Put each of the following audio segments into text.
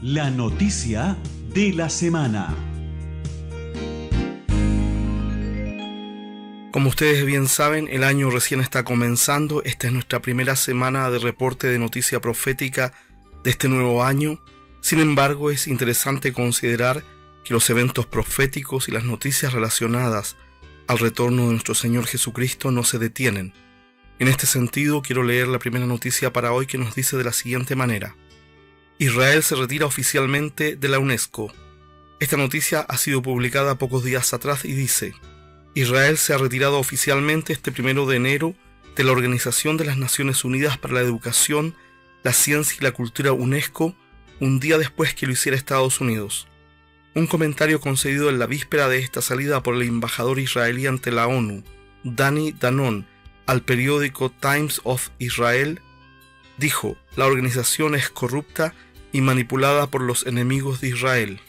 La noticia de la semana. Como ustedes bien saben, el año recién está comenzando. Esta es nuestra primera semana de reporte de noticia profética de este nuevo año. Sin embargo, es interesante considerar que los eventos proféticos y las noticias relacionadas al retorno de nuestro Señor Jesucristo no se detienen. En este sentido, quiero leer la primera noticia para hoy, que nos dice de la siguiente manera: Israel se retira oficialmente de la UNESCO. Esta noticia ha sido publicada pocos días atrás y dice: Israel se ha retirado oficialmente este 1 de enero de la Organización de las Naciones Unidas para la Educación, la Ciencia y la Cultura UNESCO, un día después que lo hiciera Estados Unidos. Un comentario concedido en la víspera de esta salida por el embajador israelí ante la ONU, Dani Danon, al periódico Times of Israel, dijo: la organización es corrupta y manipulada por los enemigos de Israel.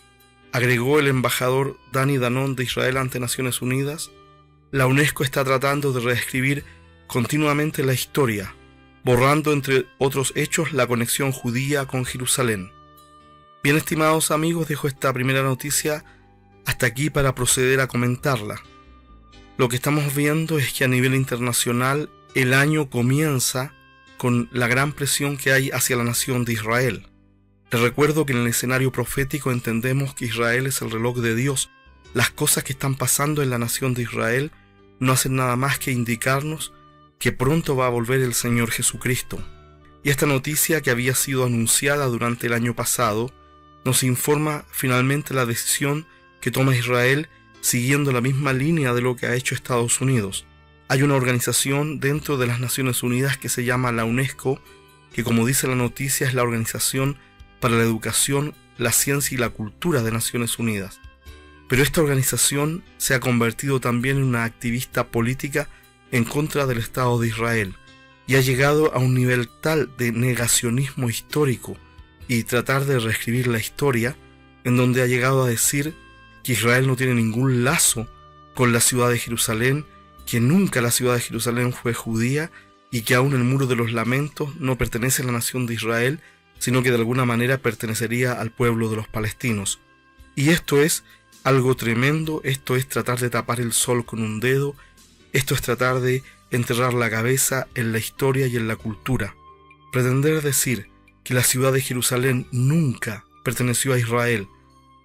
Agregó el embajador Dani Danon de Israel ante Naciones Unidas: la UNESCO está tratando de reescribir continuamente la historia, borrando entre otros hechos la conexión judía con Jerusalén. Bien, estimados amigos, dejo esta primera noticia hasta aquí para proceder a comentarla. Lo que estamos viendo es que a nivel internacional el año comienza con la gran presión que hay hacia la nación de Israel. Les recuerdo que en el escenario profético entendemos que Israel es el reloj de Dios. Las cosas que están pasando en la nación de Israel no hacen nada más que indicarnos que pronto va a volver el Señor Jesucristo. Y esta noticia, que había sido anunciada durante el año pasado, nos informa finalmente la decisión que toma Israel siguiendo la misma línea de lo que ha hecho Estados Unidos. Hay una organización dentro de las Naciones Unidas que se llama la UNESCO, que, como dice la noticia, es la Organización para la Educación, la Ciencia y la Cultura de Naciones Unidas. Pero esta organización se ha convertido también en una activista política en contra del Estado de Israel y ha llegado a un nivel tal de negacionismo histórico y tratar de reescribir la historia, en donde ha llegado a decir que Israel no tiene ningún lazo con la ciudad de Jerusalén, que nunca la ciudad de Jerusalén fue judía y que aún el Muro de los Lamentos no pertenece a la nación de Israel, sino que de alguna manera pertenecería al pueblo de los palestinos. Y esto es algo tremendo. Esto es tratar de tapar el sol con un dedo. Esto es tratar de enterrar la cabeza en la historia y en la cultura. Pretender decir que la ciudad de Jerusalén nunca perteneció a Israel,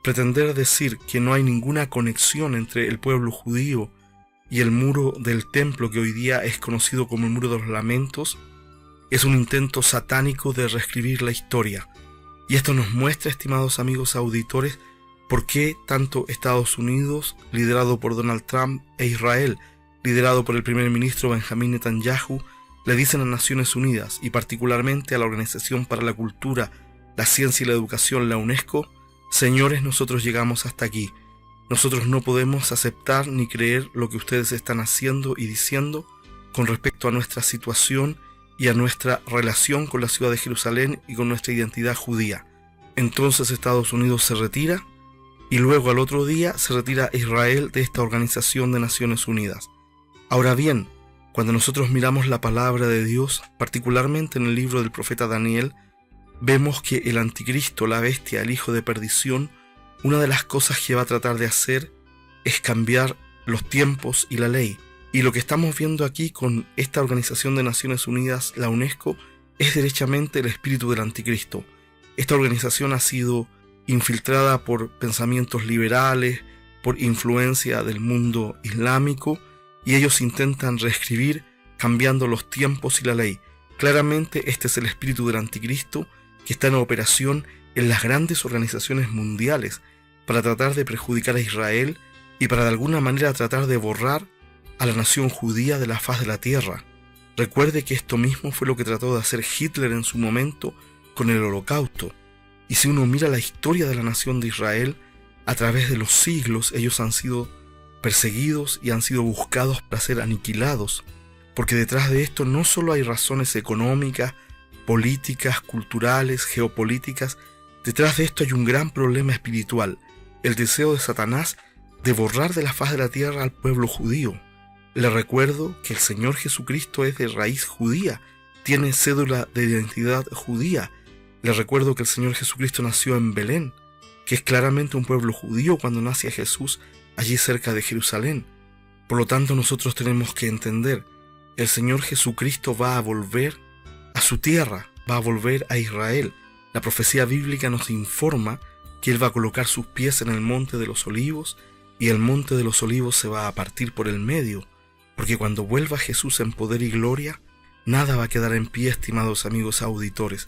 pretender decir que no hay ninguna conexión entre el pueblo judío y el muro del templo, que hoy día es conocido como el Muro de los Lamentos, es un intento satánico de reescribir la historia. Y esto nos muestra, estimados amigos auditores, por qué tanto Estados Unidos, liderado por Donald Trump, e Israel, liderado por el primer ministro Benjamín Netanyahu, le dicen a Naciones Unidas, y particularmente a la Organización para la Cultura, la Ciencia y la Educación, la UNESCO: señores, nosotros llegamos hasta aquí. Nosotros no podemos aceptar ni creer lo que ustedes están haciendo y diciendo con respecto a nuestra situación y a nuestra relación con la ciudad de Jerusalén y con nuestra identidad judía. Entonces Estados Unidos se retira, y luego al otro día se retira Israel de esta Organización de Naciones Unidas. Ahora bien, cuando nosotros miramos la palabra de Dios, particularmente en el libro del profeta Daniel, vemos que el anticristo, la bestia, el hijo de perdición, una de las cosas que va a tratar de hacer es cambiar los tiempos y la ley. Y lo que estamos viendo aquí con esta Organización de Naciones Unidas, la UNESCO, es derechamente el espíritu del anticristo. Esta organización ha sido infiltrada por pensamientos liberales, por influencia del mundo islámico, y ellos intentan reescribir cambiando los tiempos y la ley. Claramente este es el espíritu del anticristo, que está en operación en las grandes organizaciones mundiales para tratar de perjudicar a Israel y para de alguna manera tratar de borrar a la nación judía de la faz de la tierra. Recuerde que esto mismo fue lo que trató de hacer Hitler en su momento con el Holocausto. Y si uno mira la historia de la nación de Israel, a través de los siglos ellos han sido perseguidos y han sido buscados para ser aniquilados, porque detrás de esto no solo hay razones económicas, políticas, culturales, geopolíticas. Detrás de esto hay un gran problema espiritual, el deseo de Satanás de borrar de la faz de la tierra al pueblo judío. Le recuerdo que el Señor Jesucristo es de raíz judía, tiene cédula de identidad judía, Les recuerdo que el Señor Jesucristo nació en Belén, que es claramente un pueblo judío cuando nace Jesús allí cerca de Jerusalén. Por lo tanto, nosotros tenemos que entender, el Señor Jesucristo va a volver a su tierra, va a volver a Israel. La profecía bíblica nos informa que Él va a colocar sus pies en el monte de los olivos y el monte de los olivos se va a partir por el medio, porque cuando vuelva Jesús en poder y gloria, nada va a quedar en pie, estimados amigos auditores.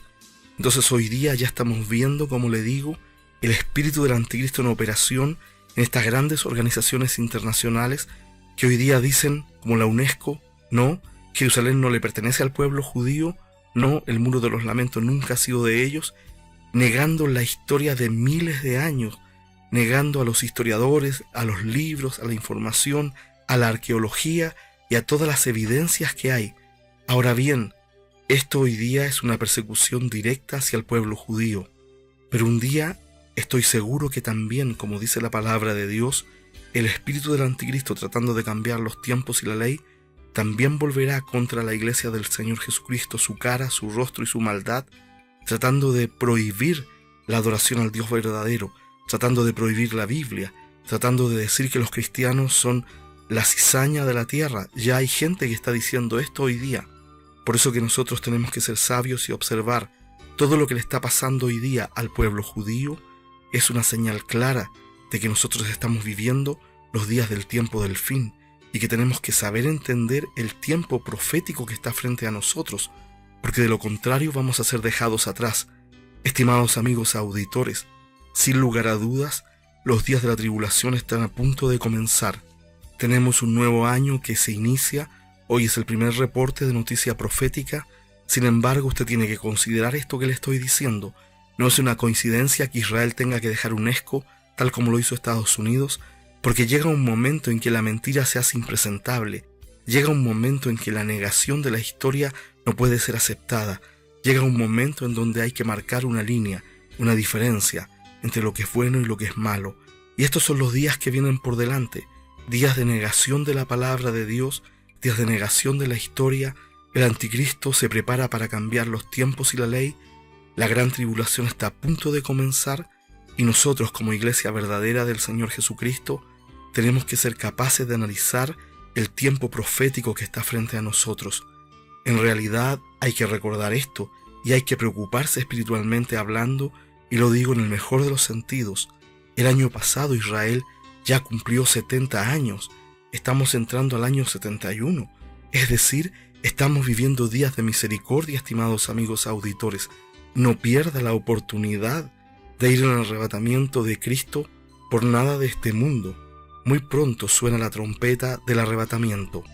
Entonces hoy día ya estamos viendo, como le digo, el espíritu del anticristo en operación en estas grandes organizaciones internacionales que hoy día dicen, como la UNESCO, no, Jerusalén no le pertenece al pueblo judío, no, el muro de los lamentos nunca ha sido de ellos, negando la historia de miles de años, negando a los historiadores, a los libros, a la información, a la arqueología y a todas las evidencias que hay. Ahora bien, esto hoy día es una persecución directa hacia el pueblo judío, pero un día estoy seguro que también, como dice la palabra de Dios, el espíritu del anticristo tratando de cambiar los tiempos y la ley, también volverá contra la iglesia del Señor Jesucristo su cara, su rostro y su maldad, tratando de prohibir la adoración al Dios verdadero, tratando de prohibir la Biblia, tratando de decir que los cristianos son la cizaña de la tierra. Ya hay gente que está diciendo esto hoy día. Por eso que nosotros tenemos que ser sabios y observar todo lo que le está pasando hoy día al pueblo judío es una señal clara de que nosotros estamos viviendo los días del tiempo del fin y que tenemos que saber entender el tiempo profético que está frente a nosotros, porque de lo contrario vamos a ser dejados atrás. Estimados amigos auditores, sin lugar a dudas, los días de la tribulación están a punto de comenzar. Tenemos un nuevo año que se inicia. Hoy es el primer reporte de noticia profética. Sin embargo, usted tiene que considerar esto que le estoy diciendo. No es una coincidencia que Israel tenga que dejar UNESCO, tal como lo hizo Estados Unidos, porque llega un momento en que la mentira se hace impresentable. Llega un momento en que la negación de la historia no puede ser aceptada. Llega un momento en donde hay que marcar una línea, una diferencia entre lo que es bueno y lo que es malo. Y estos son los días que vienen por delante, días de negación de la palabra de Dios, días de negación de la historia. El anticristo se prepara para cambiar los tiempos y la ley. La gran tribulación está a punto de comenzar y nosotros, como iglesia verdadera del Señor Jesucristo, tenemos que ser capaces de analizar el tiempo profético que está frente a nosotros. En realidad hay que recordar esto y hay que preocuparse espiritualmente hablando, y lo digo en el mejor de los sentidos. El año pasado Israel ya cumplió 70 años, estamos entrando al año 71, es decir, estamos viviendo días de misericordia, estimados amigos auditores. No pierda la oportunidad de ir en el arrebatamiento de Cristo por nada de este mundo. Muy pronto suena la trompeta del arrebatamiento.